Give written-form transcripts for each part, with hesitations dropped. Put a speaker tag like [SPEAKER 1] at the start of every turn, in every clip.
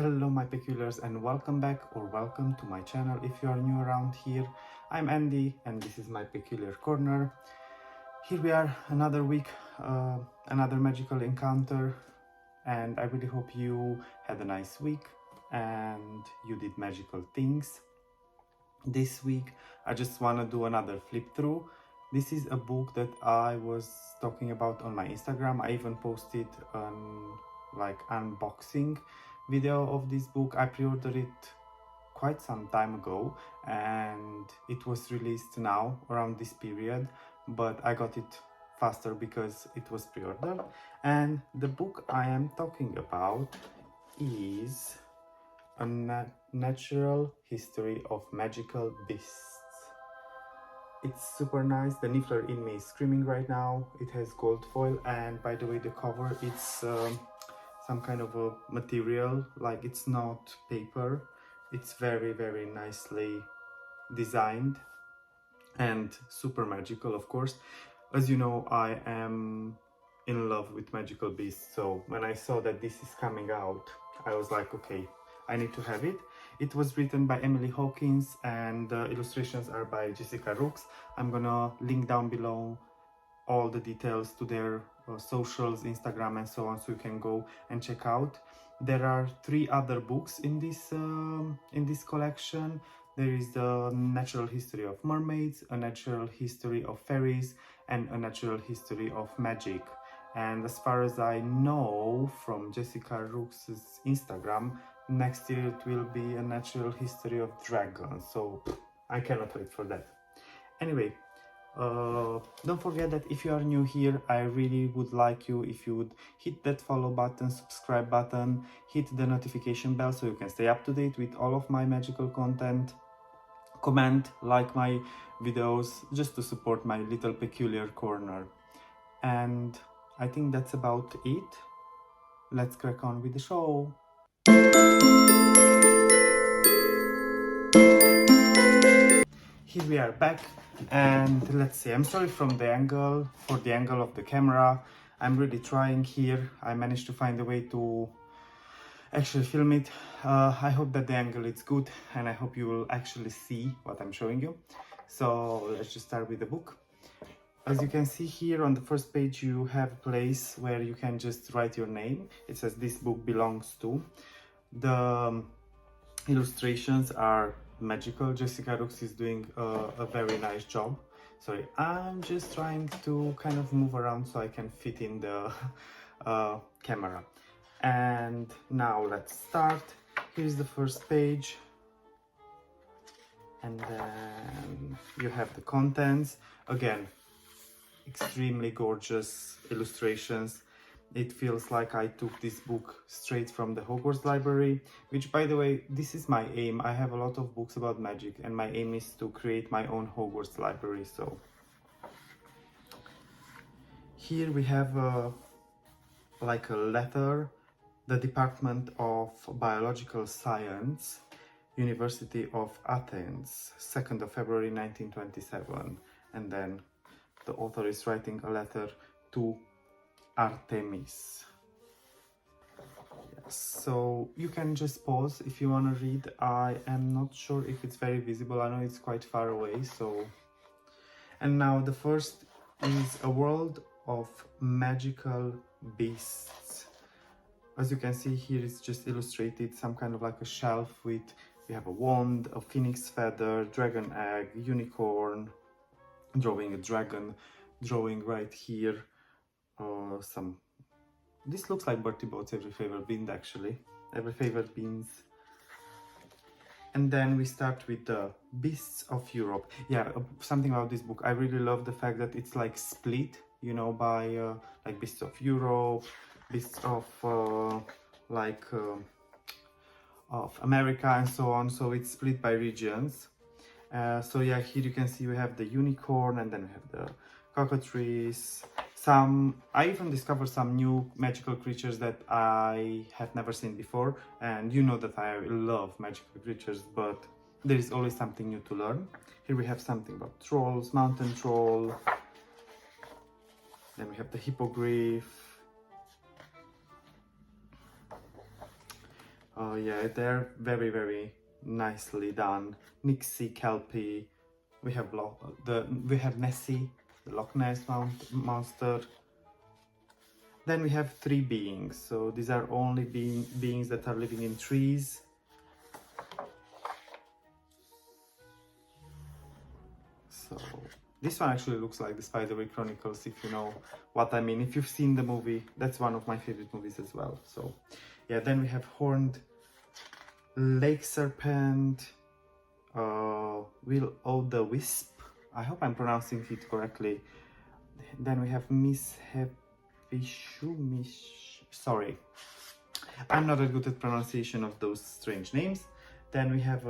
[SPEAKER 1] Hello my peculiars, and welcome back or welcome to my channel. If you are new around here, I'm Andy and this is my peculiar corner. Here we are, another week, another magical encounter, and I really hope you had a nice week and you did magical things. This week I just want to do another flip through. This is a book that I was talking about on my Instagram. I even posted an unboxing video of this book. I pre-ordered it quite some time ago and it was released now around this period, but I got it faster because it was pre-ordered. And the book I am talking about is A Natural History of Magical Beasts. It's super nice. The Niffler in me is screaming right now. It has gold foil, and by the way, the cover, it's some kind of a material, like it's not paper. It's very nicely designed and super magical, of course. As you know, I am in love with magical beasts, so when I saw that this is coming out, I was like, okay, I need to have it. It was written by Emily Hawkins and the illustrations are by Jessica Rooks. I'm gonna link down below all the details to their socials, Instagram and so on, so you can go and check out. There are 3 other books in this collection. There is the Natural History of Mermaids, A Natural History of Fairies, and A Natural History of Magic. And as far as I know from Jessica Rooks' Instagram, next year it will be A Natural History of Dragons, so I cannot wait for that. Anyway, don't forget that if you are new here, I really would like you if you would hit that follow button, subscribe button, hit the notification bell so you can stay up to date with all of my magical content. Comment, like my videos, just to support my little peculiar corner. And I think that's about it. Let's crack on with the show. Here we are back, and let's see, I'm sorry for the angle of the camera. I'm really trying here. I managed to find a way to actually film it. I hope that the angle is good and I hope you will actually see what I'm showing you. So let's just start with the book. As you can see here on the first page, you have a place where you can just write your name. It says this book belongs to. The illustrations are magical. Jessica Rooks is doing a very nice job. Sorry, I'm just trying to kind of move around so I can fit in the camera. And now let's start. Here's the first page, and then you have the contents. Again, extremely gorgeous illustrations. It feels like I took this book straight from the Hogwarts library, which, by the way, this is my aim. I have a lot of books about magic and my aim is to create my own Hogwarts library. So here we have like a letter. The Department of Biological Science, University of Athens, 2nd of February 1927. And then the author is writing a letter to Artemis. Yes, so you can just pause if you want to read. I am not sure if it's very visible. I know it's quite far away, so... And now the first is A World of Magical Beasts. As you can see here, it's just illustrated, some kind of like a shelf with, we have a wand, a phoenix feather, dragon egg, unicorn, drawing a dragon, drawing right here some, this looks like Bertie Bott's Every Favorite Bean, actually, Every Favorite Beans. And then we start with the Beasts of Europe. Yeah, something about this book, I really love the fact that it's like split, you know, by like Beasts of Europe, Beasts of of America and so on, so it's split by regions. So yeah, here you can see we have the unicorn, and then we have the cockatrice. I even discovered some new magical creatures that I have never seen before, and you know that I love magical creatures, but there is always something new to learn. Here we have something about trolls, mountain troll. Then we have the hippogriff. Yeah, they're very, very nicely done. Nixie, Kelpie. We have Nessie, the Loch Ness monster. Then we have three beings. So these are only beings that are living in trees. So this one actually looks like the Spiderwick Chronicles, if you know what I mean. If you've seen the movie, that's one of my favorite movies as well. So yeah, then we have horned lake serpent, Will O the Wisp. I hope I'm pronouncing it correctly. Then we have Miss Hepishu, sorry, I'm not that good at pronunciation of those strange names. Then we have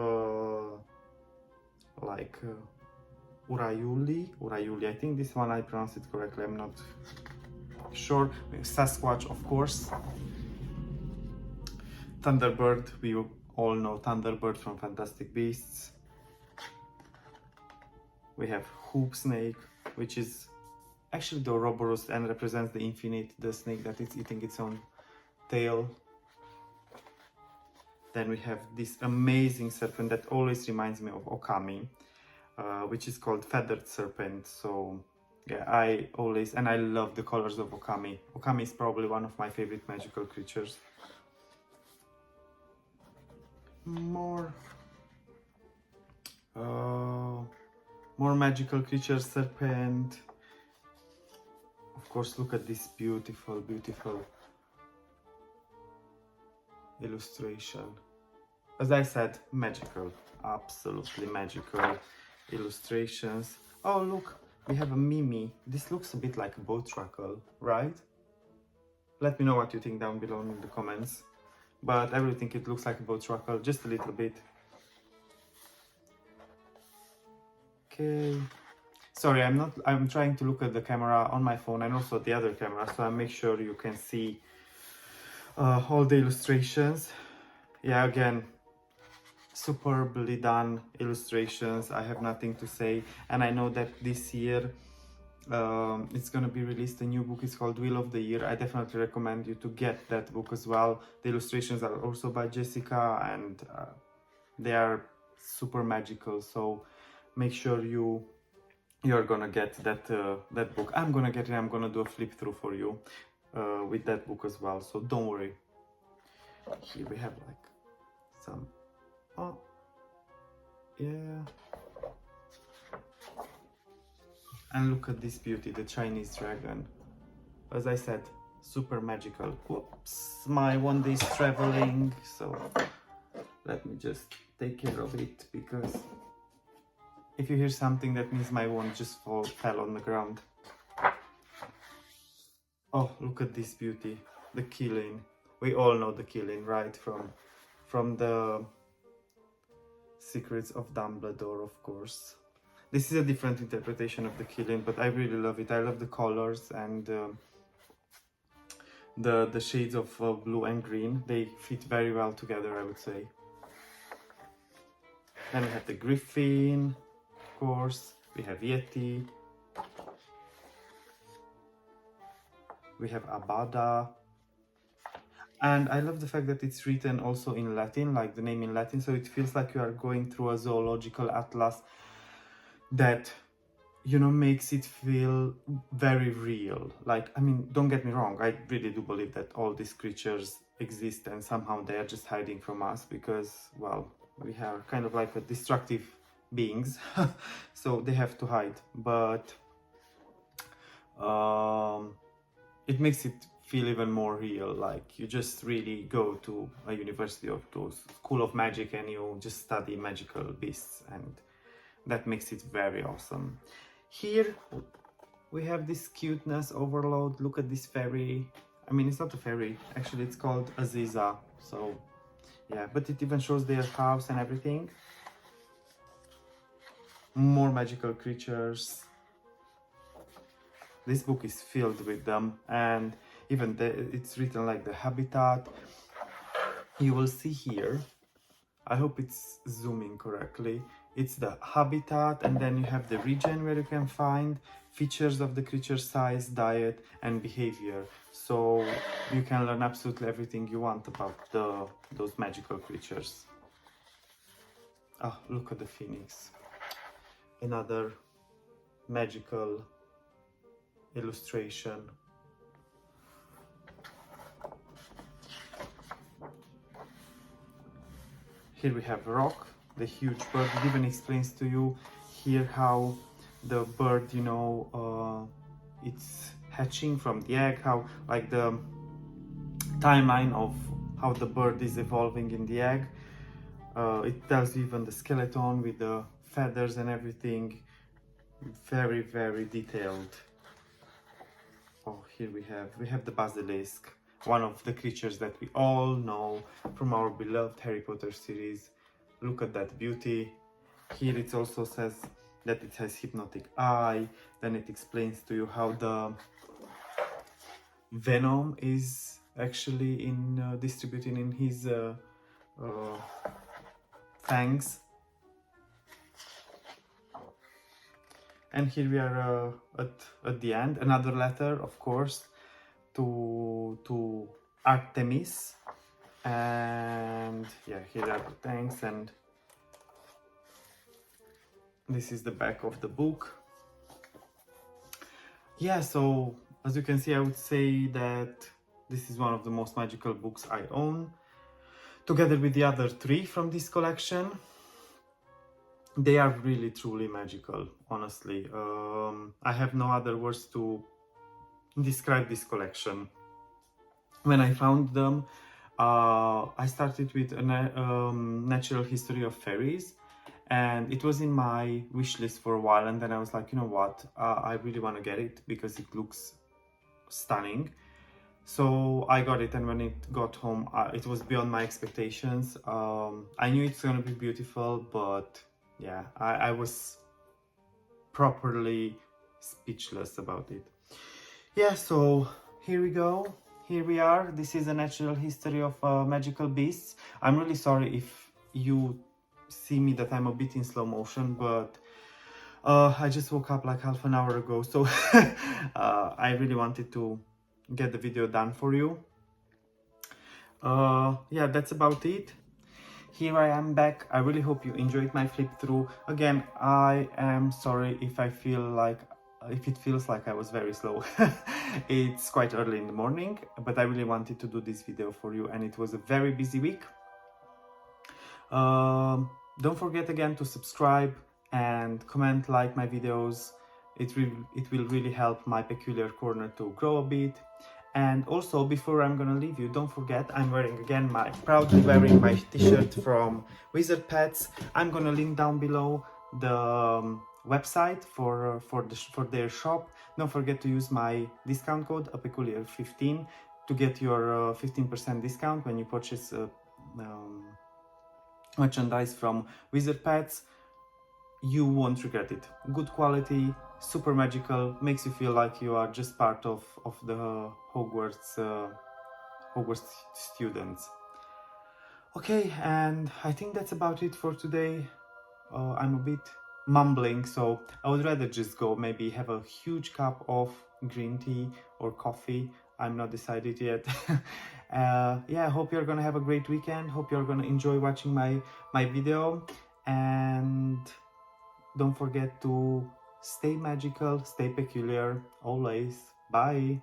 [SPEAKER 1] Urayuli, I think this one I pronounced it correctly, I'm not sure. Sasquatch, of course. Thunderbird, we all know Thunderbird from Fantastic Beasts. We have Hoop Snake, which is actually the Ouroboros and represents the infinite, the snake that is eating its own tail. Then we have this amazing serpent that always reminds me of Okami, which is called Feathered Serpent. So yeah, I love the colors of Okami. Okami is probably one of my favorite magical creatures. More magical creatures, serpent. Of course, look at this beautiful, beautiful illustration. As I said, magical, absolutely magical illustrations. Oh look, we have a Mimi. This looks a bit like a Bowtruckle, right? Let me know what you think down below in the comments. But I really think it looks like a Bowtruckle, just a little bit. Okay. Sorry, I'm trying to look at the camera on my phone and also the other camera, so I make sure you can see all the illustrations. Yeah, again, superbly done illustrations. I have nothing to say, and I know that this year it's gonna be released a new book. It's called Wheel of the Year. I definitely recommend you to get that book as well. The illustrations are also by Jessica, and they are super magical, so make sure you're gonna get that that book. I'm gonna get it. I'm gonna do a flip through for you with that book as well, so don't worry. Here we have like some, oh yeah, and look at this beauty, the Chinese dragon. As I said, super magical. Whoops, my one day is traveling, so let me just take care of it, because if you hear something, that means my wand just fell on the ground. Oh, look at this beauty, the Killing. We all know the Killing, right? From the Secrets of Dumbledore, of course. This is a different interpretation of the Killing, but I really love it. I love the colors and the shades of blue and green. They fit very well together, I would say. Then we have the Griffin, of course. We have Yeti. We have Abada. And I love the fact that it's written also in Latin, like the name in Latin, so it feels like you are going through a zoological atlas that, you know, makes it feel very real. Like, I mean, don't get me wrong, I really do believe that all these creatures exist and somehow they are just hiding from us because, well, we are kind of like a destructive beings, so they have to hide. But it makes it feel even more real, like you just really go to a university or to a school of magic and you just study magical beasts, and that makes it very awesome. Here we have this cuteness overload. Look at this fairy. I mean, it's not a fairy, actually it's called Aziza, so yeah, but it even shows their house and everything. More magical creatures. This book is filled with them, and even it's written like the habitat. You will see here, I hope it's zooming correctly, it's the habitat, and then you have the region where you can find features of the creature, size, diet, and behavior. So you can learn absolutely everything you want about those magical creatures. Oh, look at the phoenix. Another magical illustration. Here we have Rock, the huge bird. It even explains to you here how the bird, it's hatching from the egg, how like the timeline of how the bird is evolving in the egg. It tells you even the skeleton with the feathers and everything. Very, very detailed. Oh, here we have the basilisk, one of the creatures that we all know from our beloved Harry Potter series. Look at that beauty. Here it also says that it has hypnotic eye. Then it explains to you how the venom is actually distributing in his fangs. And here we are at the end, another letter, of course, to Artemis. And yeah, here are the thanks, and this is the back of the book. Yeah, so as you can see, I would say that this is one of the most magical books I own, together with the other 3 from this collection. They are really truly magical, honestly. I have no other words to describe this collection. When I found them, I started with a natural history of fairies, and it was in my wish list for a while, and then I was like, you know what, I really want to get it because it looks stunning. So I got it, and when it got home, it was beyond my expectations. I knew it's gonna be beautiful, but yeah, I was properly speechless about it. Yeah, so here we go. Here we are. This is a natural history of magical beasts. I'm really sorry if you see me that I'm a bit in slow motion, but I just woke up like half an hour ago, so I really wanted to get the video done for you. Yeah, that's about it. Here I am back. I really hope you enjoyed my flip through. Again, I am sorry if it feels like I was very slow. It's quite early in the morning, but I really wanted to do this video for you, and it was a very busy week. Don't forget again to subscribe and comment, like my videos. It will really help my peculiar corner to grow a bit. And also, before I'm gonna leave you, don't forget I'm proudly wearing my t-shirt from Wizard Pets. I'm gonna link down below the website for their shop. Don't forget to use my discount code apeculiar15 to get your 15% discount when you purchase merchandise from Wizard Pets. You won't regret it. Good quality, super magical, makes you feel like you are just part of the Hogwarts students. Okay, and I think that's about it for today. I'm a bit mumbling, so I would rather just go maybe have a huge cup of green tea or coffee. I'm not decided yet. Yeah, I hope you're gonna have a great weekend. Hope you're gonna enjoy watching my video, and don't forget to stay magical, stay peculiar, always. Bye!